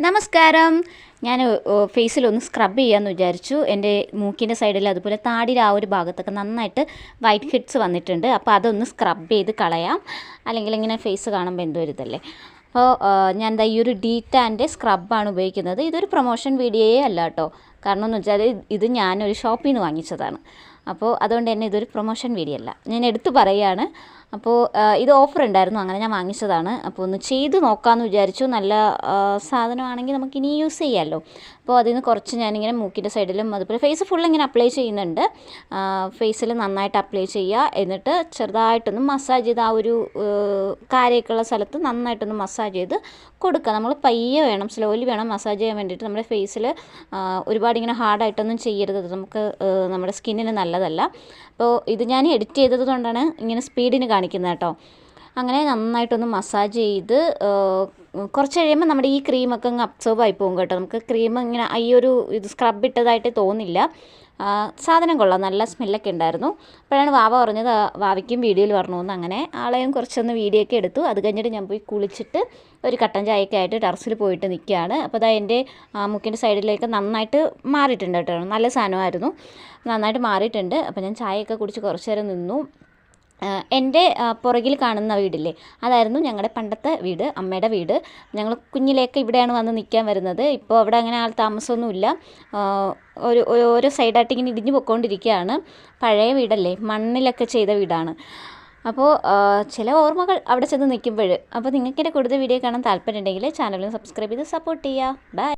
നമസ്കാരം. ഞാൻ ഫേസിലൊന്ന് സ്ക്രബ് ചെയ്യാമെന്ന് വിചാരിച്ചു. എൻ്റെ മൂക്കിൻ്റെ സൈഡിൽ അതുപോലെ താടിയുടെ ആ ഒരു ഭാഗത്തൊക്കെ നന്നായിട്ട് വൈറ്റ് ഹെഡ്സ് വന്നിട്ടുണ്ട്. അപ്പോൾ അതൊന്ന് സ്ക്രബ് ചെയ്ത് കളയാം. അല്ലെങ്കിൽ ഇങ്ങനെ ഫേസ് കാണുമ്പോൾ എന്തോ ഒരു ഇതല്ലേ. അപ്പോൾ ഞാൻ ദാ ഈ ഒരു ഡീറ്റാൻ്റെ സ്ക്രബാണ് ഉപയോഗിക്കുന്നത്. ഇതൊരു പ്രൊമോഷൻ വീഡിയോയേ അല്ല കേട്ടോ. കാരണം എന്ന് വെച്ചാൽ ഇത് ഞാനൊരു ഷോപ്പിൽ നിന്ന് വാങ്ങിച്ചതാണ്. അപ്പോൾ അതുകൊണ്ട് തന്നെ ഇതൊരു പ്രൊമോഷൻ വീഡിയോ അല്ല, ഞാൻ എടുത്തു പറയുകയാണ്. അപ്പോൾ ഇത് ഓഫർ ഉണ്ടായിരുന്നു, അങ്ങനെ ഞാൻ വാങ്ങിച്ചതാണ്. അപ്പോൾ ഒന്ന് ചെയ്ത് നോക്കാമെന്ന് വിചാരിച്ചു. നല്ല സാധനമാണെങ്കിൽ നമുക്ക് ഇനി യൂസ് ചെയ്യാമല്ലോ. അപ്പോൾ അതിൽ നിന്ന് കുറച്ച് ഞാനിങ്ങനെ മൂക്കിൻ്റെ സൈഡിലും അതുപോലെ ഫേസ് ഫുൾ ഇങ്ങനെ അപ്ലൈ ചെയ്യുന്നുണ്ട്. ഫേസിൽ നന്നായിട്ട് അപ്ലൈ ചെയ്യുക, എന്നിട്ട് ചെറുതായിട്ടൊന്ന് മസാജ് ചെയ്ത് ആ ഒരു കാര്യമൊക്കെയുള്ള സ്ഥലത്ത് നന്നായിട്ടൊന്ന് മസാജ് ചെയ്ത് കൊടുക്കുക. നമ്മൾ പയ്യെ വേണം, സ്ലോലി വേണം മസാജ് ചെയ്യാൻ വേണ്ടിയിട്ട്. നമ്മുടെ ഫേസിൽ ഒരുപാട് ഇങ്ങനെ ഹാർഡായിട്ടൊന്നും ചെയ്യരുത്, നമുക്ക് നമ്മുടെ സ്കിന്നിന് നല്ലതല്ല. അപ്പോൾ ഇത് ഞാൻ എഡിറ്റ് ചെയ്തത് കൊണ്ടാണ് ഇങ്ങനെ സ്പീഡിന് കാണിക്കുന്നത് കേട്ടോ. അങ്ങനെ നന്നായിട്ടൊന്ന് മസാജ് ചെയ്ത് കുറച്ച് കഴിയുമ്പോൾ നമ്മുടെ ഈ ക്രീമൊക്കെ അങ്ങ് അബ്സോർബ് ആയി പോകും കേട്ടോ. നമുക്ക് ക്രീം ഇങ്ങനെ ഈ ഒരു ഇത് സ്ക്രബ് ഇട്ടതായിട്ട് തോന്നില്ല. സാധനം കൊള്ളാം, നല്ല സ്മെല്ലൊക്കെ ഉണ്ടായിരുന്നു. അപ്പോഴാണ് വാവ പറഞ്ഞത് വാവയ്ക്കും വീഡിയോയിൽ വരണമെന്ന്. അങ്ങനെ ആളെയും കുറച്ചൊന്ന് വീഡിയോ ഒക്കെ എടുത്തു. അത് കഴിഞ്ഞിട്ട് ഞാൻ പോയി കുളിച്ചിട്ട് ഒരു കട്ടൻ ചായയൊക്കെ ആയിട്ട് ടെറസിൽ പോയിട്ട് നിൽക്കുകയാണ്. അപ്പോൾ അതാ എൻ്റെ മുക്കിൻ്റെ സൈഡിലേക്ക് നന്നായിട്ട് മാറിയിട്ടുണ്ട് കേട്ടോ. നല്ല സാധനമായിരുന്നു, നന്നായിട്ട് മാറിയിട്ടുണ്ട്. അപ്പോൾ ഞാൻ ചായയൊക്കെ കുടിച്ച് കുറച്ച് നേരം നിന്നു. എൻ്റെ പുറകിൽ കാണുന്ന വീടില്ലേ, അതായിരുന്നു ഞങ്ങളുടെ പണ്ടത്തെ വീട്, അമ്മയുടെ വീട്. ഞങ്ങൾ കുഞ്ഞിലേക്ക് ഇവിടെയാണ് വന്ന് നിൽക്കാൻ വരുന്നത്. ഇപ്പോൾ അവിടെ അങ്ങനെ ആൾ താമസമൊന്നുമില്ല. ഓരോ സൈഡായിട്ട് ഇങ്ങനെ ഇടിഞ്ഞു പൊയ്ക്കൊണ്ടിരിക്കുകയാണ്. പഴയ വീടല്ലേ, മണ്ണിലൊക്കെ ചെയ്ത വീടാണ്. അപ്പോൾ ചില ഓർമ്മകൾ അവിടെ ചെന്ന് നിൽക്കുമ്പോൾ. അപ്പോൾ നിങ്ങൾക്ക് എൻ്റെ കൂടുതൽ വീഡിയോ കാണാൻ താല്പര്യം ഉണ്ടെങ്കിൽ ചാനലിന് സബ്സ്ക്രൈബ് ചെയ്ത് സപ്പോർട്ട് ചെയ്യുക. ബൈ.